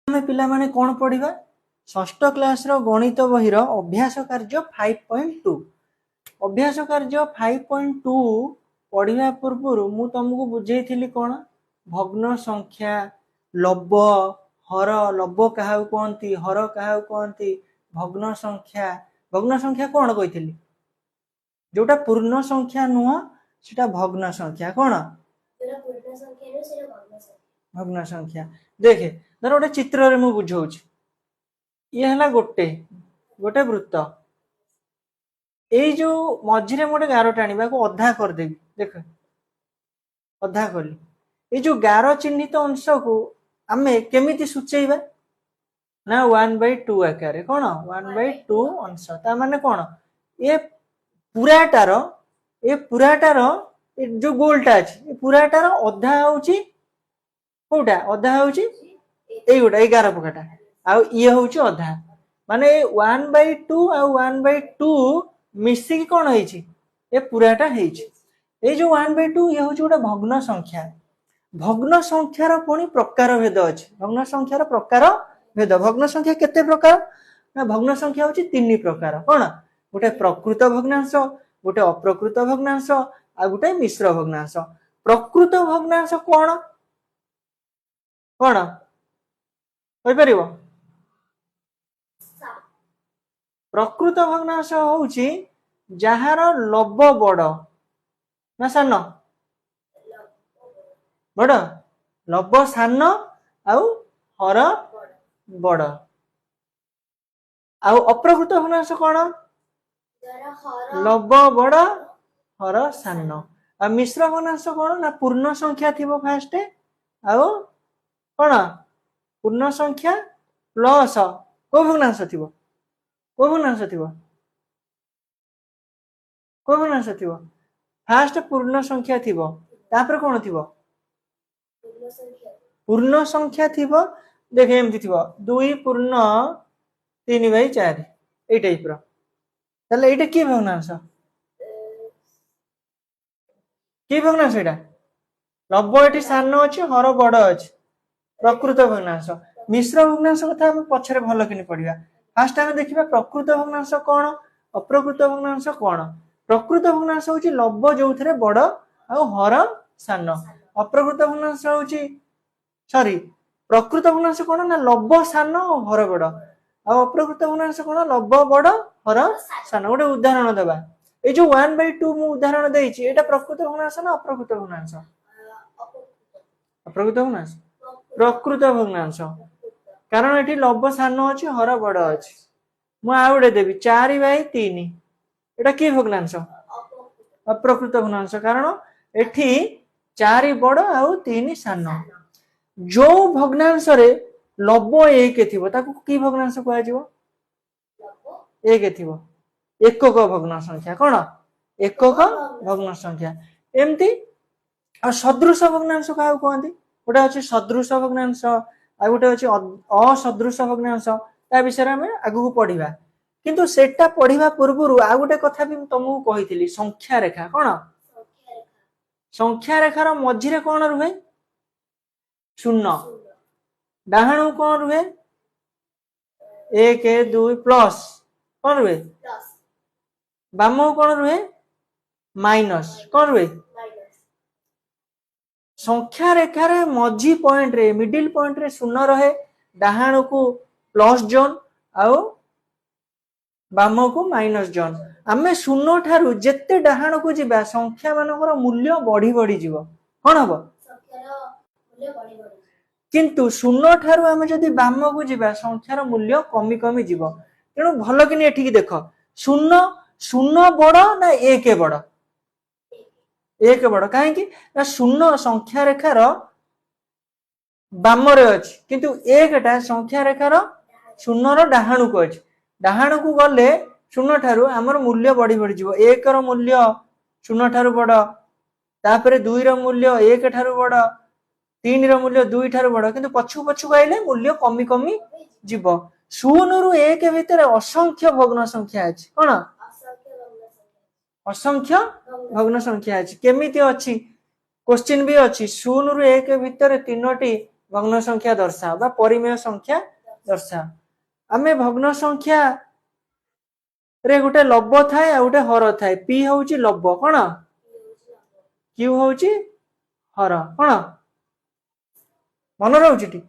ଆମେ ପିଲାମାନେ କ'ଣ ପଢ଼ିବା? ଷଷ୍ଠ କ୍ଲାସର ଗଣିତ ବହିର ଅଭ୍ୟାସ କାର୍ଯ୍ୟ 5.2 ଅଭ୍ୟାସ କାର୍ଯ୍ୟ 5.2 ପଢ଼ିବା ପୂର୍ବରୁ ମୁଁ ତମକୁ ବୁଝେଇଥିଲି କ'ଣ? ଭଗ୍ନ ସଂଖ୍ୟା, ଲବ, ହର। ଲବ କାହାକୁ କହନ୍ତି, ହର କାହାକୁ କହନ୍ତି, ଭଗ୍ନ ସଂଖ୍ୟା କ'ଣ କହିଥିଲି? ଯୋଉଟା ପୂର୍ଣ୍ଣ ସଂଖ୍ୟା ନୁହଁ ସେଟା ଭଗ୍ନ ସଂଖ୍ୟା। କ'ଣ? ଭଗ୍ନ ସଂଖ୍ୟା। ଦେଖେ ଧର ଗୋଟେ ଚିତ୍ରରେ ମୁଁ ବୁଝଉଛି। ଇଏ ହେଲା ଗୋଟେ ବୃତ୍ତ। ଏଇ ଯୋଉ ମଝିରେ ମୁଁ ଗୋଟେ ଗାର ଟାଣିବାକୁ ଅଧା କରିଦେବି। ଦେଖ ଅଧା କଲି। ଏଇ ଯୋଉ ଗାର ଚିହ୍ନିତ ଅଂଶକୁ ଆମେ କେମିତି ସୂଚେଇବା? ନା 1/2 ଆକାରରେ। କ'ଣ? 1/2 ଅଂଶ। ତା ମାନେ କ'ଣ? ଏ ପୁରାଟାର ଯୋଉ ଗୋଲଟା ଅଛି, ଏ ପୁରାଟାର ଅଧା ହଉଛି କୋଉଟା? ଅଧା ହଉଛି ଏଇଗୋଟା, ଏଇ ଗାର ପକାଟା। ଆଉ ଇଏ ହଉଛି ଅଧା। ମାନେ 1/2 ଆଉ 1/2 ମିଶିକି କ'ଣ ହେଇଛି? ଏ ପୁରାଟା ହେଇଛି। ଏଇ ଯୋଉ 1/2 ଇଏ ହଉଛି ଗୋଟେ ଭଗ୍ନ ସଂଖ୍ୟା। ଭଗ୍ନ ସଂଖ୍ୟାର ପୁଣି ପ୍ରକାର ଭେଦ ଅଛି। ଭଗ୍ନ ସଂଖ୍ୟାର ପ୍ରକାର ଭେଦ। ଭଗ୍ନ ସଂଖ୍ୟା କେତେ ପ୍ରକାର? ନା ଭଗ୍ନ ସଂଖ୍ୟା ହଉଛି 3 ପ୍ରକାର। କ'ଣ? ଗୋଟେ ପ୍ରକୃତ ଭଗ୍ନାଂଶ, ଗୋଟେ ଅପ୍ରକୃତ ଭଗ୍ନାଂଶ, ଆଉ ଗୋଟେ ମିଶ୍ର ଭଗ୍ନାଂଶ। ପ୍ରକୃତ ଭଗ୍ନାଂଶ କ'ଣ? କ'ଣ କହିପାରିବ? ପ୍ରକୃତ ଭଗ୍ନାଂଶ ହଉଛି ଯାହାର ଲବ ବଡ ନା ସାନ? ବଡ। ଲବ ସାନ ଆଉ ହର ବଡ। ଆଉ ଅପ୍ରକୃତ ଭଗ୍ନାଂଶ କ'ଣ? ଲବ ବଡ, ହର ସାନ। ଆଉ ମିଶ୍ର ଭଗ୍ନାଂଶ କ'ଣ? ନା ପୂର୍ଣ୍ଣ ସଂଖ୍ୟା ଥିବ ଫାଷ୍ଟ, ଆଉ କ'ଣ? ପୂର୍ଣ୍ଣ ସଂଖ୍ୟା ପ୍ଲସ କୋଉ ଭଗ୍ନାଂଶ ଥିବ? କୋଉ ଭଗ୍ନାଂଶ ଥିବ? କୋଉ ଭଗ୍ନାଂଶ ଥିବ? ଫାଷ୍ଟ ପୂର୍ଣ୍ଣ ସଂଖ୍ୟା ଥିବ, ତାପରେ କ'ଣ ଥିବ? ପୂର୍ଣ୍ଣ ସଂଖ୍ୟା ଥିବ। ଦେଖେ ଏମିତି ଥିବ 2 ପୂର୍ଣ୍ଣ 3/4 ଏଇ ଟାଇପର। ତାହେଲେ ଏଇଟା କି ଭଗ୍ନାଂଶ? କି ଭଗ୍ନାଂଶ ଏଇଟା? ଲବ ଏଠି ସାନ ଅଛି, ହର ବଡ ଅଛି, ପ୍ରକୃତ ଭଗ୍ନାଂଶ। ମିଶ୍ର ଭଗ୍ନାଂଶ କଥା ଆମେ ପଛରେ ଭଲ କିନି ପଢିବା। ଫାଷ୍ଟ ଆମେ ଦେଖିବା ପ୍ରକୃତ ଭଗ୍ନାଂଶ କ'ଣ, ଅପ୍ରକୃତ ଭଗ୍ନାଂଶ କ'ଣ। ପ୍ରକୃତ ଭଗ୍ନାଂଶ ହଉଛି ଲବ ଯୋଉଥିରେ ବଡ ଆଉ ହର ସାନ। ଅପ୍ରକୃତ ଭଗ୍ନାଂଶ ହଉଛି ପ୍ରକୃତ ଭଗ୍ନାଂଶ କ'ଣ? ନା ଲବ ସାନ ଆଉ ହର ବଡ। ଆଉ ଅପ୍ରକୃତ ଭଗ୍ନାଂଶ କ'ଣ? ଲବ ବଡ, ହର ସାନ। ଗୋଟେ ଉଦାହରଣ ଦେବା। ଏଇ ଯୋଉ 1/2 ମୁଁ ଉଦାହରଣ ଦେଇଛି, ଏଇଟା ପ୍ରକୃତ ଭଗ୍ନାଂଶ ନା ଅପ୍ରକୃତ ଭଗ୍ନାଂଶ? ଅପ୍ରକୃତ ଭଗ୍ନାଂଶ। ପ୍ରକୃତ ଭଗ୍ନାଂଶ, କାରଣ ଏଠି ଲବ ସାନ ଅଛି, ହର ବଡ ଅଛି। ମୁଁ ଆଉ ଗୋଟେ ଦେବି 4/3। ଏଟା କି ଭଗ୍ନାଂଶ? ଅପ୍ରକୃତ ଭଗ୍ନାଂଶ, କାରଣ ଏଠି 4 ବଡ ଆଉ 3 ସାନ। ଯୋଉ ଭଗ୍ନାଂଶରେ ଲବ 1 ଥିବ ତାକୁ କି ଭଗ୍ନାଂଶ କୁହାଯିବ? 1 ଥିବ, ଏକକ ଭଗ୍ନ ସଂଖ୍ୟା। କ'ଣ? ଏକକ ଭଗ୍ନ ସଂଖ୍ୟା। ଏମିତି। ଆଉ ସଦୃଶ ଭଗ୍ନାଂଶ କାହାକୁ କହନ୍ତି? ଗୋଟେ ଅଛି ସଦୃଶ ଭଗ୍ନାଂଶ, ଆଉ ଗୋଟେ ଅଛି ଅସଦୃଶ ଭଗ୍ନାଂଶ। ତା ବିଷୟରେ ଆମେ ଆଗକୁ ପଢିବା। କିନ୍ତୁ ସେଟା ପଢିବା ପୂର୍ବରୁ ଆଉ ଗୋଟେ କଥା ବି ମୁଁ ତମକୁ କହିଥିଲି, ସଂଖ୍ୟା ରେଖା। କ'ଣ? ସଂଖ୍ୟା ରେଖାର ମଝିରେ କ'ଣ ରୁହେ? ଶୂନ। ଡାହାଣକୁ କ'ଣ ରୁହେ? 1 2 ପ୍ଲସ୍ କ'ଣ ରୁହେ? ବାମକୁ କ'ଣ ରୁହେ? ମାଇନସ୍ କ'ଣ ରୁହେ? ସଂଖ୍ୟା ରେଖାରେ ମଝି ପଏଣ୍ଟରେ, ମିଡିଲ ପଏଣ୍ଟରେ ଶୂନ ରହେ, ଡାହାଣକୁ ପ୍ଲସ୍ ଜୋନ୍ ଆଉ ବାମକୁ ମାଇନସ୍ ଜୋନ୍। ଆମେ ଶୂନ ଠାରୁ ଯେତେ ଡାହାଣକୁ ଯିବା ସଂଖ୍ୟା ମାନଙ୍କର ମୂଲ୍ୟ ବଢି ବଢି ଯିବ। କ'ଣ ହବ? କିନ୍ତୁ ଶୂନ ଠାରୁ ଆମେ ଯଦି ବାମକୁ ଯିବା ସଂଖ୍ୟାର ମୂଲ୍ୟ କମି କମି ଯିବ। ତେଣୁ ଭଲ କିନି ଏଠିକି ଦେଖ, ଶୂନ ବଡ ନା 1 ବଡ? 1 ବଡ। କାହିଁକି? ନା ଶୂନ ସଂଖ୍ୟା ରେଖାର ବାମରେ ଅଛି, କିନ୍ତୁ 1ଟା ସଂଖ୍ୟା ରେଖାର ଶୂନର ଡାହାଣକୁ ଅଛି। ଡାହାଣକୁ ଗଲେ ଶୂନ ଠାରୁ ଆମର ମୂଲ୍ୟ ବଢି ବଢି ଯିବ। 1ର ମୂଲ୍ୟ ଶୂନ ଠାରୁ ବଡ, ତାପରେ 2ର ମୂଲ୍ୟ 1 ଠାରୁ ବଡ, 3ର ମୂଲ୍ୟ 2 ଠାରୁ ବଡ। କିନ୍ତୁ ପଛକୁ ପଛକୁ ଆଇଲେ ମୂଲ୍ୟ କମି କମି ଯିବ। 0ରୁ 1 ଭିତରେ ଅସଂଖ୍ୟ ଭଗ୍ନ ସଂଖ୍ୟା ଅଛି। କ'ଣ? ଅସଂଖ୍ୟ ଭଗ୍ନ ସଂଖ୍ୟା ଅଛି। କେମିତି ଅଛି? କ୍ୱେଶ୍ଚିନ୍ ବି ଅଛି। 0ରୁ 1 ଭିତରେ 3ଟି भग्न संख्या दर्शा बा परिमेय संख्या दर्शा आमे भग्न संख्या रे गोटे लब थाए आ गोटे हर थाए पी होउची लब कोन क्यू होउची हर कोन मन रहउची टी